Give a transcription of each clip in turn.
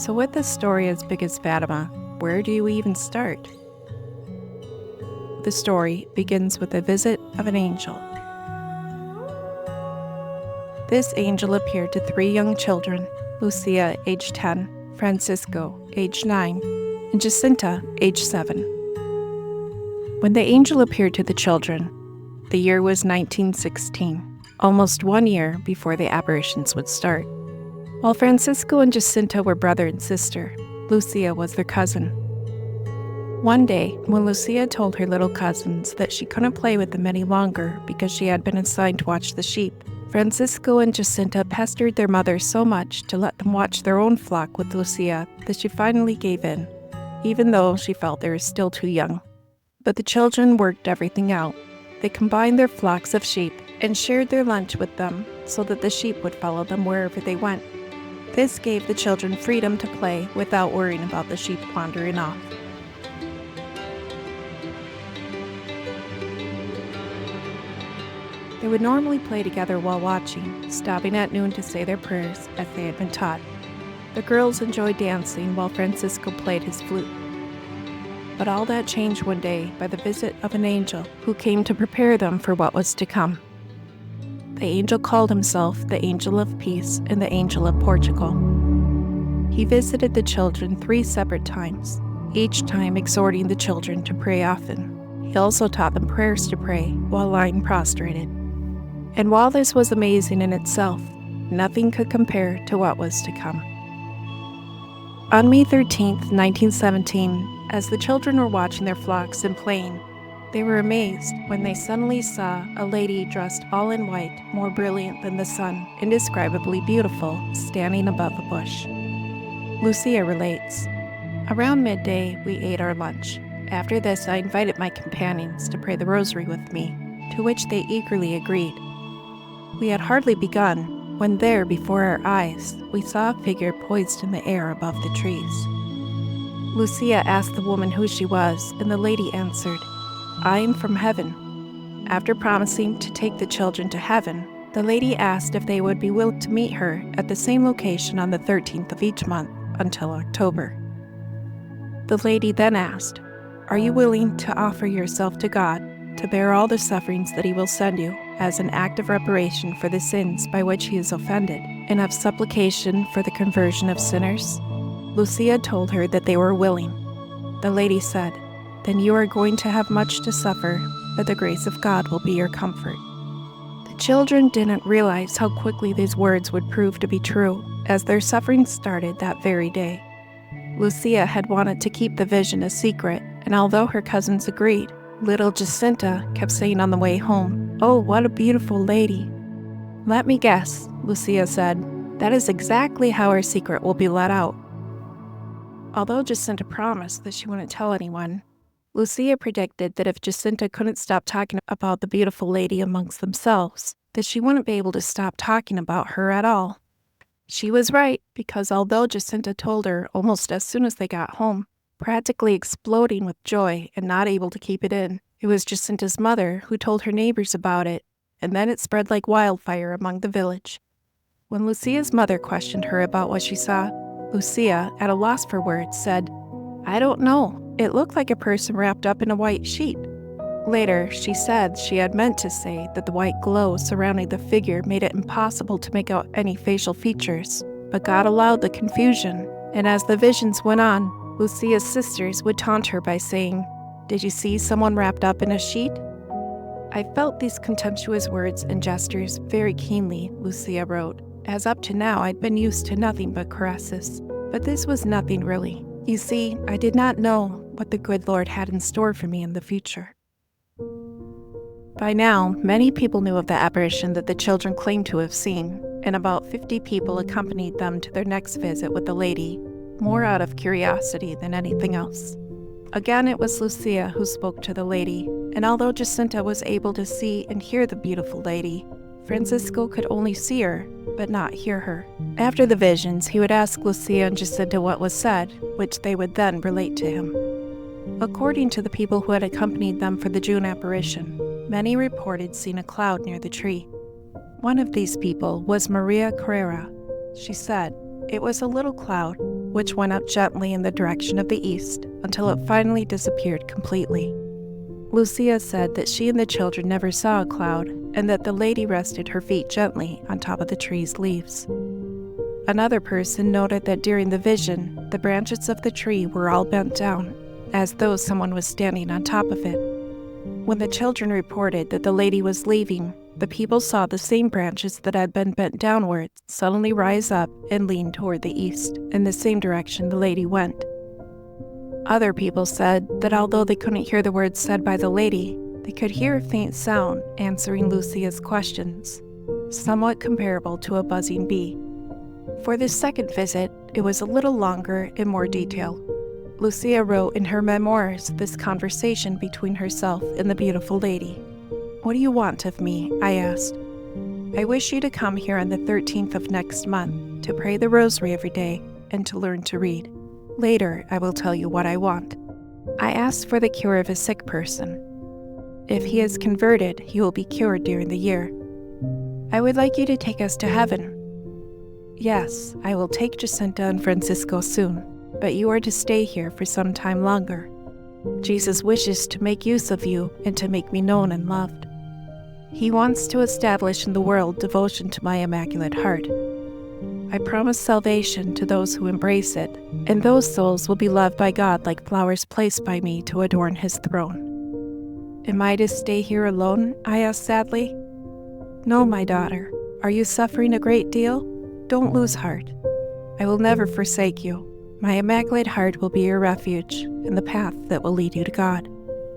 So with a story as big as Fatima, where do you even start? The story begins with a visit of an angel. This angel appeared to three young children, Lucia, age 10, Francisco, age 9, and Jacinta, age 7. When the angel appeared to the children, the year was 1916, almost 1 year before the apparitions would start. While Francisco and Jacinta were brother and sister, Lucia was their cousin. One day, when Lucia told her little cousins that she couldn't play with them any longer because she had been assigned to watch the sheep, Francisco and Jacinta pestered their mother so much to let them watch their own flock with Lucia that she finally gave in, even though she felt they were still too young. But the children worked everything out. They combined their flocks of sheep and shared their lunch with them so that the sheep would follow them wherever they went. This gave the children freedom to play without worrying about the sheep wandering off. They would normally play together while watching, stopping at noon to say their prayers as they had been taught. The girls enjoyed dancing while Francisco played his flute. But all that changed one day by the visit of an angel who came to prepare them for what was to come. The angel called himself the Angel of Peace and the Angel of Portugal. He visited the children 3 separate times, each time exhorting the children to pray often. He also taught them prayers to pray while lying prostrated. And while this was amazing in itself, nothing could compare to what was to come. On May 13, 1917, as the children were watching their flocks and playing, they were amazed when they suddenly saw a lady dressed all in white, more brilliant than the sun, indescribably beautiful, standing above a bush. Lucia relates, "Around midday, we ate our lunch. After this, I invited my companions to pray the rosary with me, to which they eagerly agreed. We had hardly begun, when there, before our eyes, we saw a figure poised in the air above the trees. Lucia asked the woman who she was, and the lady answered, 'I am from heaven.' After promising to take the children to heaven, the lady asked if they would be willing to meet her at the same location on the 13th of each month until October. The lady then asked, 'Are you willing to offer yourself to God to bear all the sufferings that He will send you as an act of reparation for the sins by which He is offended, and of supplication for the conversion of sinners?' Lucia told her that they were willing. The lady said, 'Then you are going to have much to suffer, but the grace of God will be your comfort.' The children didn't realize how quickly these words would prove to be true, as their suffering started that very day. Lucia had wanted to keep the vision a secret, and although her cousins agreed, little Jacinta kept saying on the way home, 'Oh, what a beautiful lady.' 'Let me guess,' Lucia said, 'that is exactly how our secret will be let out.' Although Jacinta promised that she wouldn't tell anyone, Lucia predicted that if Jacinta couldn't stop talking about the beautiful lady amongst themselves, that she wouldn't be able to stop talking about her at all. She was right, because although Jacinta told her almost as soon as they got home, practically exploding with joy and not able to keep it in, it was Jacinta's mother who told her neighbors about it, and then it spread like wildfire among the village. When Lucia's mother questioned her about what she saw, Lucia, at a loss for words, said, 'I don't know. It looked like a person wrapped up in a white sheet.' Later, she said she had meant to say that the white glow surrounding the figure made it impossible to make out any facial features, but God allowed the confusion, and as the visions went on, Lucia's sisters would taunt her by saying, 'Did you see someone wrapped up in a sheet?' I felt these contemptuous words and gestures very keenly," Lucia wrote, "as up to now I'd been used to nothing but caresses. But this was nothing really. You see, I did not know what the good Lord had in store for me in the future." By now, many people knew of the apparition that the children claimed to have seen, and about 50 people accompanied them to their next visit with the lady, more out of curiosity than anything else. Again, it was Lucia who spoke to the lady, and although Jacinta was able to see and hear the beautiful lady, Francisco could only see her, but not hear her. After the visions, he would ask Lucia and Jacinta what was said, which they would then relate to him. According to the people who had accompanied them for the June apparition, many reported seeing a cloud near the tree. One of these people was Maria Carrera. She said, "It was a little cloud, which went up gently in the direction of the east until it finally disappeared completely. Lucia said that she and the children never saw a cloud and that the lady rested her feet gently on top of the tree's leaves. Another person noted that during the vision, the branches of the tree were all bent down, as though someone was standing on top of it. When the children reported that the lady was leaving, the people saw the same branches that had been bent downwards suddenly rise up and lean toward the east, in the same direction the lady went. Other people said that although they couldn't hear the words said by the lady, they could hear a faint sound answering Lucia's questions, somewhat comparable to a buzzing bee. For this second visit, it was a little longer and more detailed. Lucia wrote in her memoirs this conversation between herself and the beautiful lady. "What do you want of me?" I asked. "I wish you to come here on the 13th of next month to pray the rosary every day and to learn to read. Later, I will tell you what I want." I asked for the cure of a sick person. If he is converted, he will be cured during the year. "I would like you to take us to heaven." "Yes, I will take Jacinta and Francisco soon, but you are to stay here for some time longer. Jesus wishes to make use of you and to make me known and loved. He wants to establish in the world devotion to my Immaculate Heart. I promise salvation to those who embrace it, and those souls will be loved by God like flowers placed by me to adorn His throne." "Am I to stay here alone?" I asked sadly. "No, my daughter. Are you suffering a great deal? Don't lose heart. I will never forsake you. My Immaculate Heart will be your refuge and the path that will lead you to God."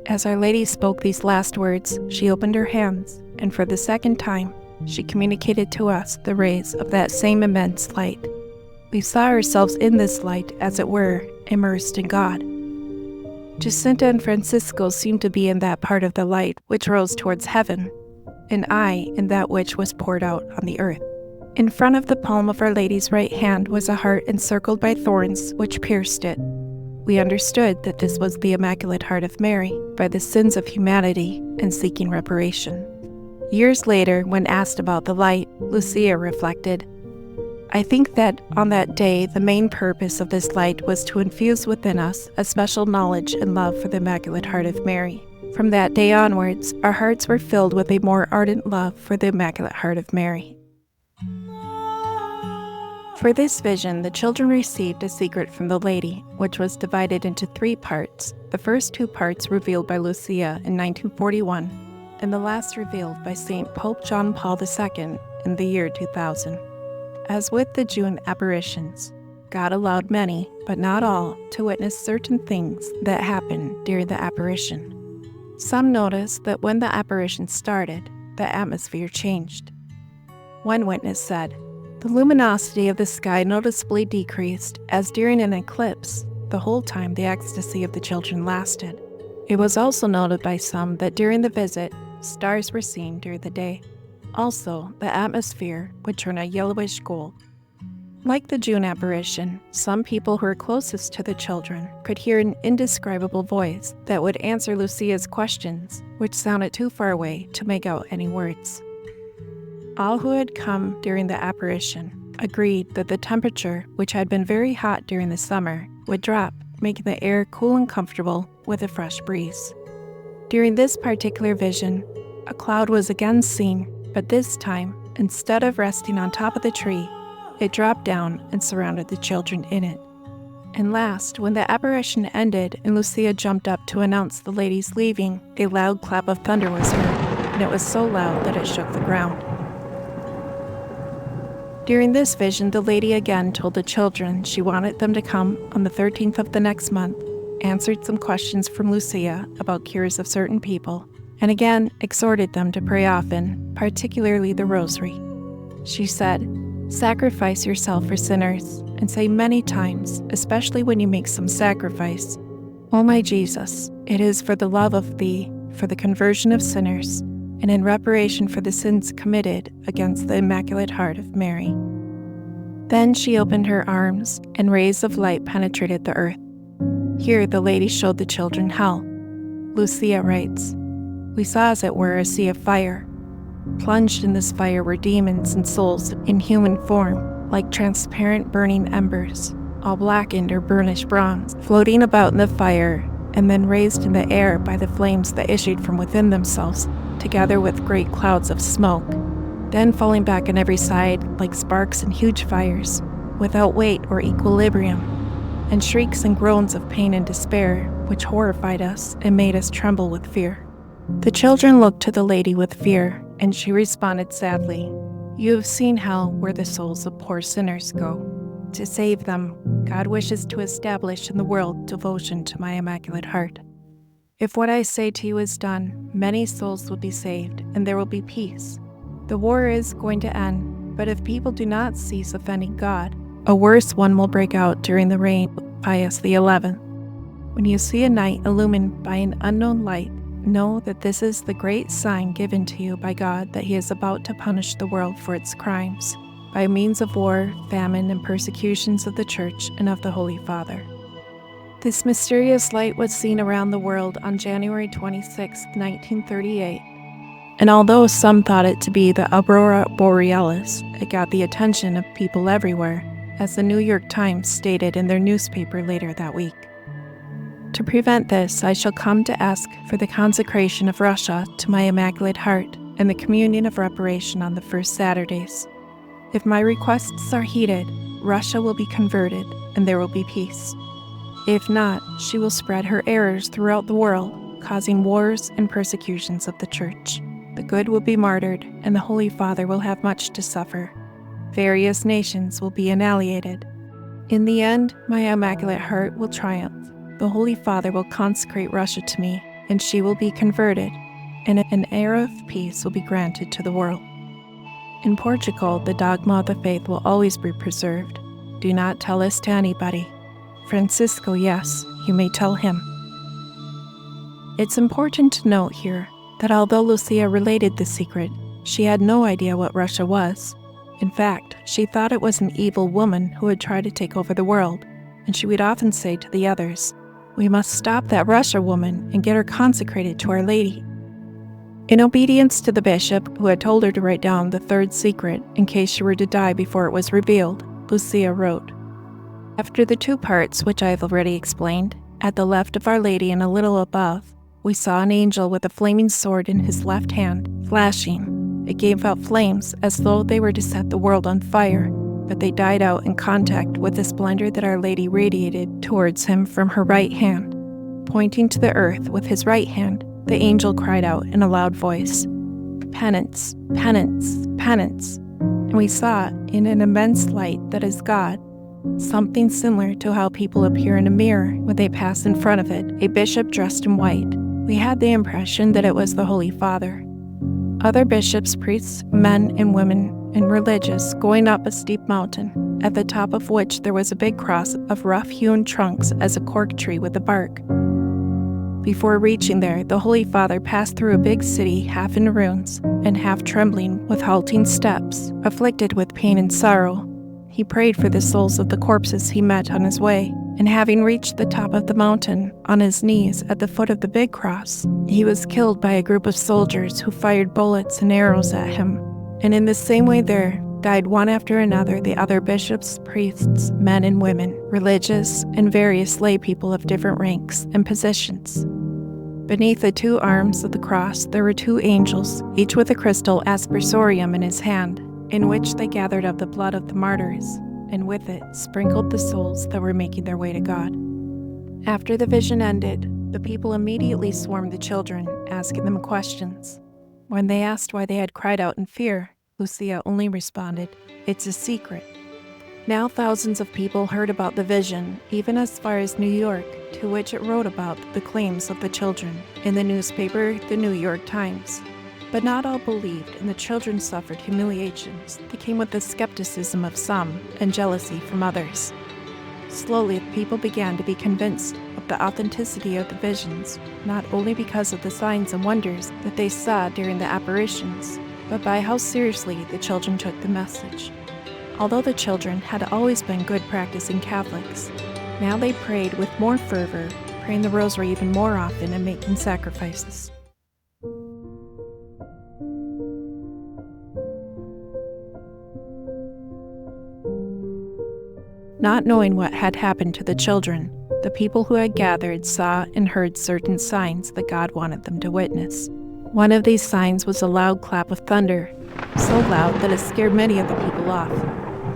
As Our Lady spoke these last words, she opened her hands, and for the second time, she communicated to us the rays of that same immense light. We saw ourselves in this light, as it were, immersed in God. Jacinta and Francisco seemed to be in that part of the light which rose towards heaven, and I in that which was poured out on the earth. In front of the palm of Our Lady's right hand was a heart encircled by thorns which pierced it. We understood that this was the Immaculate Heart of Mary, by the sins of humanity and seeking reparation. Years later, when asked about the light, Lucia reflected, "I think that on that day the main purpose of this light was to infuse within us a special knowledge and love for the Immaculate Heart of Mary. From that day onwards, our hearts were filled with a more ardent love for the Immaculate Heart of Mary." For this vision, the children received a secret from the lady, which was divided into 3 parts, the first 2 parts revealed by Lucia in 1941, and the last revealed by St. Pope John Paul II in the year 2000. As with the June apparitions, God allowed many, but not all, to witness certain things that happened during the apparition. Some noticed that when the apparition started, the atmosphere changed. One witness said, "The luminosity of the sky noticeably decreased, as during an eclipse, the whole time the ecstasy of the children lasted." It was also noted by some that during the visit, stars were seen during the day. Also, the atmosphere would turn a yellowish gold. Like the June apparition, some people who were closest to the children could hear an indescribable voice that would answer Lucia's questions, which sounded too far away to make out any words. All who had come during the apparition agreed that the temperature, which had been very hot during the summer, would drop, making the air cool and comfortable with a fresh breeze. During this particular vision, a cloud was again seen, but this time, instead of resting on top of the tree, it dropped down and surrounded the children in it. And last, when the apparition ended and Lucia jumped up to announce the lady's leaving, a loud clap of thunder was heard, and it was so loud that it shook the ground. During this vision, the lady again told the children she wanted them to come on the 13th of the next month, answered some questions from Lucia about cures of certain people, and again exhorted them to pray often, particularly the Rosary. She said, "Sacrifice yourself for sinners, and say many times, especially when you make some sacrifice, 'O my Jesus, it is for the love of Thee, for the conversion of sinners, and in reparation for the sins committed against the Immaculate Heart of Mary.'" Then she opened her arms, and rays of light penetrated the earth. Here the lady showed the children hell. Lucia writes, "We saw as it were a sea of fire. Plunged in this fire were demons and souls in human form, like transparent burning embers, all blackened or burnished bronze, floating about in the fire, and then raised in the air by the flames that issued from within themselves, together with great clouds of smoke, then falling back on every side like sparks in huge fires, without weight or equilibrium, and shrieks and groans of pain and despair, which horrified us and made us tremble with fear. The children looked to the lady with fear, and she responded sadly, "You have seen hell, where the souls of poor sinners go. To save them, God wishes to establish in the world devotion to my Immaculate Heart. If what I say to you is done, many souls will be saved, and there will be peace. The war is going to end, but if people do not cease offending God, a worse one will break out during the reign of Pius XI. When you see a night illumined by an unknown light, know that this is the great sign given to you by God that He is about to punish the world for its crimes, by means of war, famine, and persecutions of the Church and of the Holy Father." This mysterious light was seen around the world on January 26, 1938, and although some thought it to be the Aurora Borealis, it got the attention of people everywhere, as the New York Times stated in their newspaper later that week. To prevent this, I shall come to ask for the consecration of Russia to my Immaculate Heart and the communion of reparation on the first Saturdays. If my requests are heeded, Russia will be converted and there will be peace. If not, she will spread her errors throughout the world, causing wars and persecutions of the Church. The good will be martyred, and the Holy Father will have much to suffer. Various nations will be annihilated. In the end, my Immaculate Heart will triumph. The Holy Father will consecrate Russia to me, and she will be converted, and an era of peace will be granted to the world. In Portugal, the dogma of the faith will always be preserved. Do not tell this to anybody. Francisco, yes, you may tell him. It's important to note here that although Lucia related the secret, she had no idea what Russia was. In fact, she thought it was an evil woman who would try to take over the world, and she would often say to the others, "We must stop that Russia woman and get her consecrated to Our Lady." In obedience to the bishop, who had told her to write down the third secret in case she were to die before it was revealed, Lucia wrote, "After the two parts which I have already explained, at the left of Our Lady and a little above, we saw an angel with a flaming sword in his left hand, flashing. It gave out flames as though they were to set the world on fire, but they died out in contact with the splendor that Our Lady radiated towards him from her right hand. Pointing to the earth with his right hand, the angel cried out in a loud voice, 'Penance, penance, penance.' And we saw in an immense light that is God, something similar to how people appear in a mirror when they pass in front of it, a bishop dressed in white. We had the impression that it was the Holy Father. Other bishops, priests, men and women, and religious going up a steep mountain, at the top of which there was a big cross of rough-hewn trunks as a cork tree with a bark. Before reaching there, the Holy Father passed through a big city half in ruins and half trembling with halting steps, afflicted with pain and sorrow. He prayed for the souls of the corpses he met on his way, and having reached the top of the mountain, on his knees at the foot of the big cross, he was killed by a group of soldiers who fired bullets and arrows at him. And in the same way there died one after another the other bishops, priests, men and women, religious, and various lay people of different ranks and positions. Beneath the two arms of the cross there were two angels, each with a crystal aspersorium in his hand, in which they gathered of the blood of the martyrs, and with it sprinkled the souls that were making their way to God. After the vision ended, the people immediately swarmed the children, asking them questions. When they asked why they had cried out in fear, Lucia only responded, "It's a secret." Now thousands of people heard about the vision, even as far as New York, to which it wrote about the claims of the children in the newspaper, the New York Times. But not all believed, and the children suffered humiliations that came with the skepticism of some and jealousy from others. Slowly, people began to be convinced of the authenticity of the visions, not only because of the signs and wonders that they saw during the apparitions, but by how seriously the children took the message. Although the children had always been good practicing Catholics, now they prayed with more fervor, praying the rosary even more often and making sacrifices. Not knowing what had happened to the children, the people who had gathered saw and heard certain signs that God wanted them to witness. One of these signs was a loud clap of thunder, so loud that it scared many of the people off.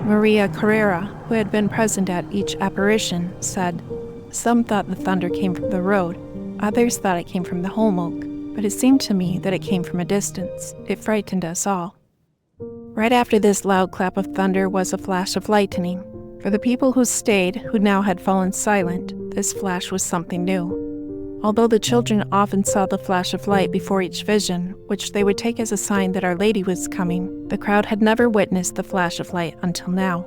Maria Carrera, who had been present at each apparition, said, "Some thought the thunder came from the road, others thought it came from the home oak, but it seemed to me that it came from a distance. It frightened us all." Right after this loud clap of thunder was a flash of lightning. For the people who stayed, who now had fallen silent, this flash was something new. Although the children often saw the flash of light before each vision, which they would take as a sign that Our Lady was coming, the crowd had never witnessed the flash of light until now.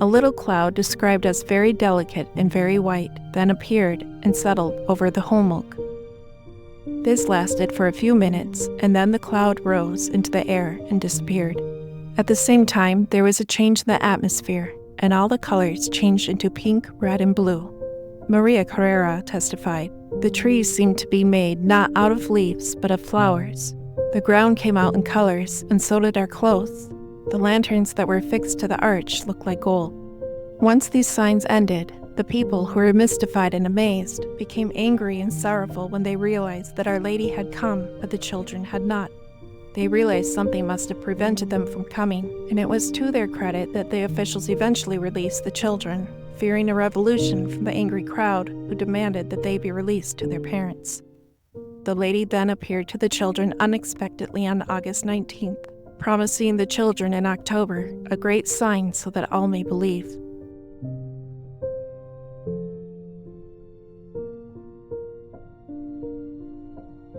A little cloud, described as very delicate and very white, then appeared and settled over the home oak. This lasted for a few minutes, and then the cloud rose into the air and disappeared. At the same time, there was a change in the atmosphere, and all the colors changed into pink, red, and blue. Maria Carrera testified, "The trees seemed to be made not out of leaves, but of flowers. The ground came out in colors, and so did our clothes. The lanterns that were fixed to the arch looked like gold." Once these signs ended, the people, who were mystified and amazed, became angry and sorrowful when they realized that Our Lady had come, but the children had not. They realized something must have prevented them from coming, and it was to their credit that the officials eventually released the children, fearing a revolution from the angry crowd who demanded that they be released to their parents. The Lady then appeared to the children unexpectedly on August 19th, promising the children in October a great sign so that all may believe.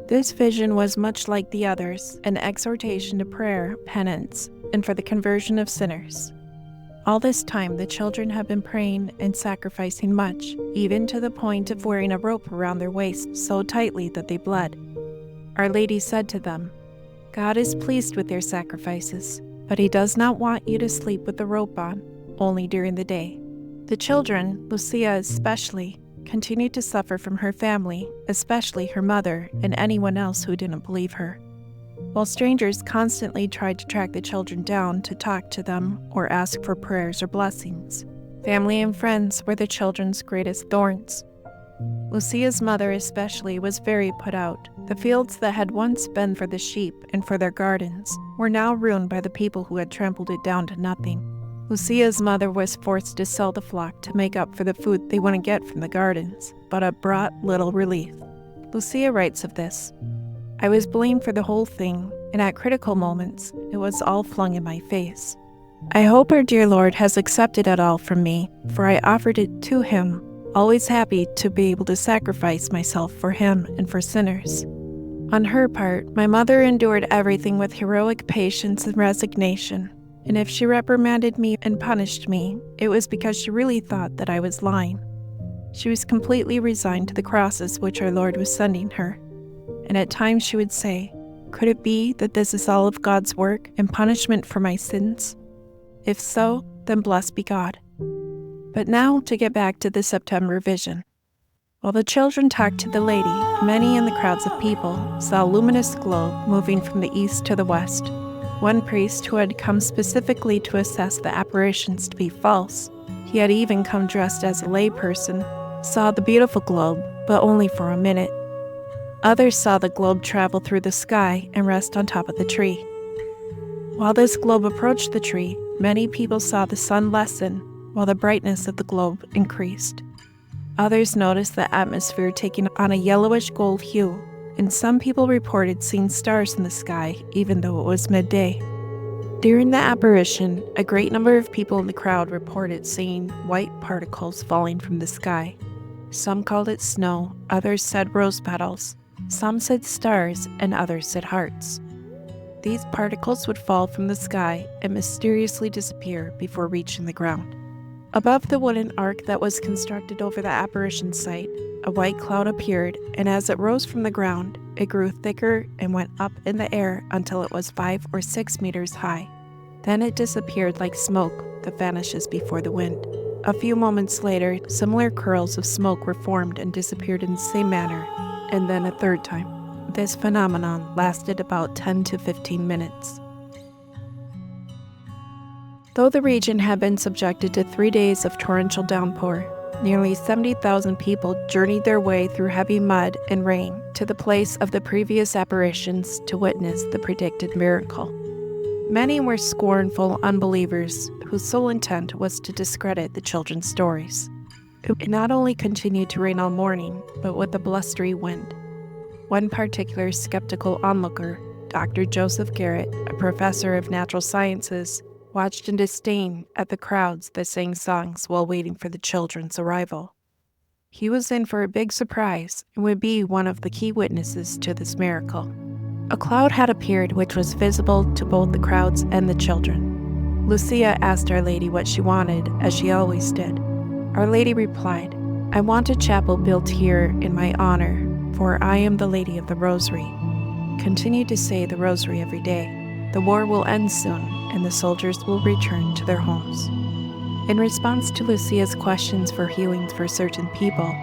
This vision was much like the others, an exhortation to prayer, penance, and for the conversion of sinners. All this time, the children had been praying and sacrificing much, even to the point of wearing a rope around their waists so tightly that they bled. Our Lady said to them, "God is pleased with your sacrifices, but He does not want you to sleep with the rope on, only during the day." The children, Lucia especially, continued to suffer from her family, especially her mother and anyone else who didn't believe her. While strangers constantly tried to track the children down to talk to them or ask for prayers or blessings, family and friends were the children's greatest thorns. Lucia's mother especially was very put out. The fields that had once been for the sheep and for their gardens were now ruined by the people who had trampled it down to nothing. Lucia's mother was forced to sell the flock to make up for the food they wouldn't get from the gardens, but it brought little relief. Lucia writes of this, "I was blamed for the whole thing, and at critical moments, it was all flung in my face. I hope our dear Lord has accepted it all from me, for I offered it to Him, always happy to be able to sacrifice myself for Him and for sinners." On her part, my mother endured everything with heroic patience and resignation. And if she reprimanded me and punished me, it was because she really thought that I was lying. She was completely resigned to the crosses which our Lord was sending her. And at times she would say, "Could it be that this is all of God's work and punishment for my sins? If so, then blessed be God." But now to get back to the September vision. While the children talked to the Lady, many in the crowds of people saw a luminous globe moving from the east to the west. One priest, who had come specifically to assess the apparitions to be false, he had even come dressed as a layperson, saw the beautiful globe, but only for a minute. Others saw the globe travel through the sky and rest on top of the tree. While this globe approached the tree, many people saw the sun lessen, while the brightness of the globe increased. Others noticed the atmosphere taking on a yellowish gold hue, and some people reported seeing stars in the sky even though it was midday. During the apparition, a great number of people in the crowd reported seeing white particles falling from the sky. Some called it snow, others said rose petals, some said stars, and others said hearts. These particles would fall from the sky and mysteriously disappear before reaching the ground. Above the wooden ark that was constructed over the apparition site, a white cloud appeared, and as it rose from the ground, it grew thicker and went up in the air until it was 5 or 6 meters high. Then it disappeared like smoke that vanishes before the wind. A few moments later, similar curls of smoke were formed and disappeared in the same manner, and then a third time. This phenomenon lasted about 10 to 15 minutes. Though the region had been subjected to 3 days of torrential downpour, nearly 70,000 people journeyed their way through heavy mud and rain to the place of the previous apparitions to witness the predicted miracle. Many were scornful unbelievers whose sole intent was to discredit the children's stories. It not only continued to rain all morning, but with a blustery wind. One particular skeptical onlooker, Dr. Joseph Garrett, a professor of natural sciences, watched in disdain at the crowds that sang songs while waiting for the children's arrival. He was in for a big surprise and would be one of the key witnesses to this miracle. A cloud had appeared which was visible to both the crowds and the children. Lucia asked Our Lady what she wanted, as she always did. Our Lady replied, "I want a chapel built here in my honor, for I am the Lady of the Rosary. Continue to say the Rosary every day. The war will end soon, and the soldiers will return to their homes." In response to Lucia's questions for healings for certain people,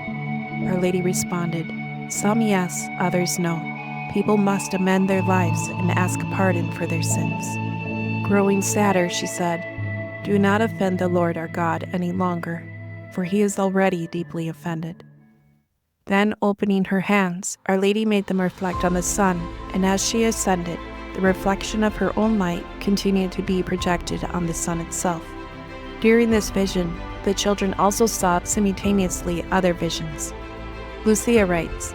Our Lady responded, "Some yes, others no. People must amend their lives and ask pardon for their sins." Growing sadder, she said, "Do not offend the Lord our God any longer, for he is already deeply offended." Then, opening her hands, Our Lady made them reflect on the sun, and as she ascended, the reflection of her own light continued to be projected on the sun itself. During this vision, the children also saw simultaneously other visions. Lucia writes,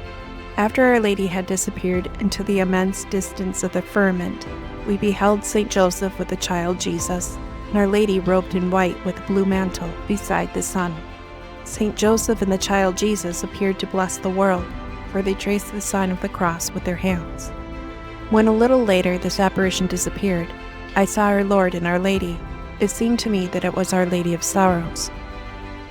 "After Our Lady had disappeared into the immense distance of the firmament, we beheld St. Joseph with the child Jesus, and Our Lady robed in white with a blue mantle beside the sun. St. Joseph and the child Jesus appeared to bless the world, for they traced the sign of the cross with their hands. When a little later this apparition disappeared, I saw our Lord and Our Lady. It seemed to me that it was Our Lady of Sorrows.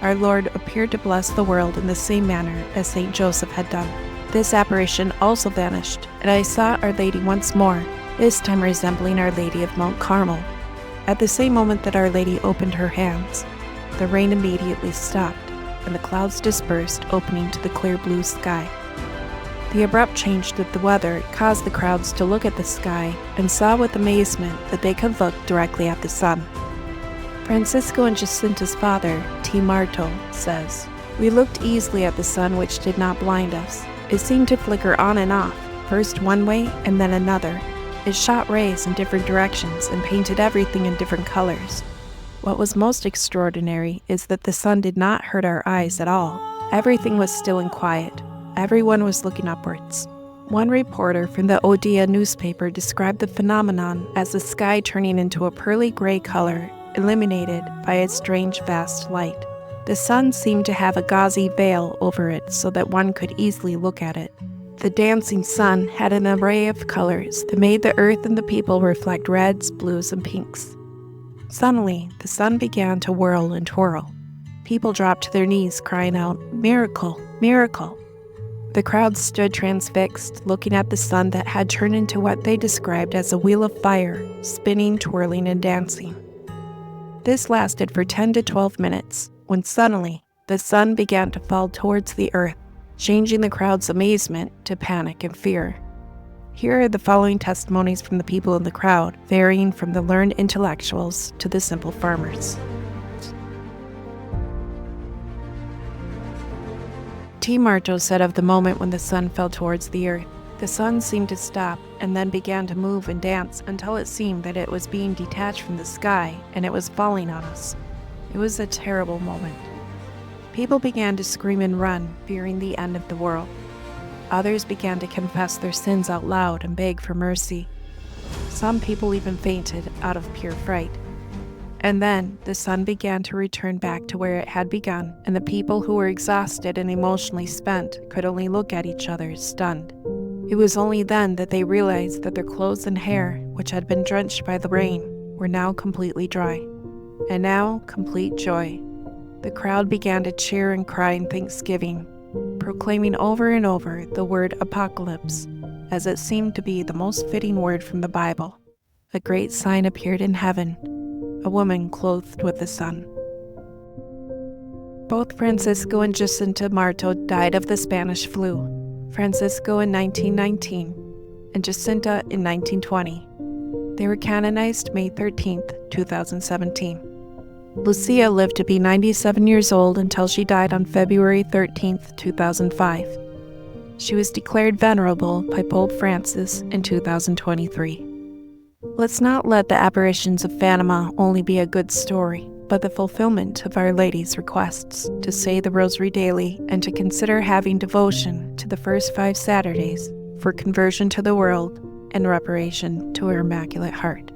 Our Lord appeared to bless the world in the same manner as St. Joseph had done. This apparition also vanished, and I saw Our Lady once more, this time resembling Our Lady of Mount Carmel. At the same moment that Our Lady opened her hands, the rain immediately stopped, and the clouds dispersed, opening to the clear blue sky. The abrupt change of the weather caused the crowds to look at the sky and saw with amazement that they could look directly at the sun. Francisco and Jacinta's father, T. Marto, says, "We looked easily at the sun, which did not blind us. It seemed to flicker on and off, first one way and then another. It shot rays in different directions and painted everything in different colors. What was most extraordinary is that the sun did not hurt our eyes at all. Everything was still and quiet. Everyone was looking upwards." One reporter from the Odia newspaper described the phenomenon as the sky turning into a pearly gray color, illuminated by its strange vast light. The sun seemed to have a gauzy veil over it so that one could easily look at it. The dancing sun had an array of colors that made the earth and the people reflect reds, blues, and pinks. Suddenly, the sun began to whirl and twirl. People dropped to their knees, crying out, "Miracle! Miracle!" The crowd stood transfixed, looking at the sun that had turned into what they described as a wheel of fire, spinning, twirling, and dancing. This lasted for 10 to 12 minutes, when suddenly, the sun began to fall towards the earth, changing the crowd's amazement to panic and fear. Here are the following testimonies from the people in the crowd, varying from the learned intellectuals to the simple farmers. T. Marto said of the moment when the sun fell towards the earth, "The sun seemed to stop and then began to move and dance until it seemed that it was being detached from the sky and it was falling on us. It was a terrible moment. People began to scream and run, fearing the end of the world. Others began to confess their sins out loud and beg for mercy. Some people even fainted out of pure fright. And then the sun began to return back to where it had begun, and the people who were exhausted and emotionally spent could only look at each other, stunned. It was only then that they realized that their clothes and hair, which had been drenched by the rain, were now completely dry. And now, complete joy. The crowd began to cheer and cry in thanksgiving, proclaiming over and over the word apocalypse, as it seemed to be the most fitting word from the Bible. A great sign appeared in heaven, a woman clothed with the sun." Both Francisco and Jacinta Marto died of the Spanish flu, Francisco in 1919 and Jacinta in 1920. They were canonized May 13, 2017. Lucia lived to be 97 years old until she died on February 13, 2005. She was declared venerable by Pope Francis in 2023. Let's not let the apparitions of Fatima only be a good story, but the fulfillment of Our Lady's requests to say the Rosary daily and to consider having devotion to the first 5 Saturdays for conversion to the world and reparation to her Immaculate Heart.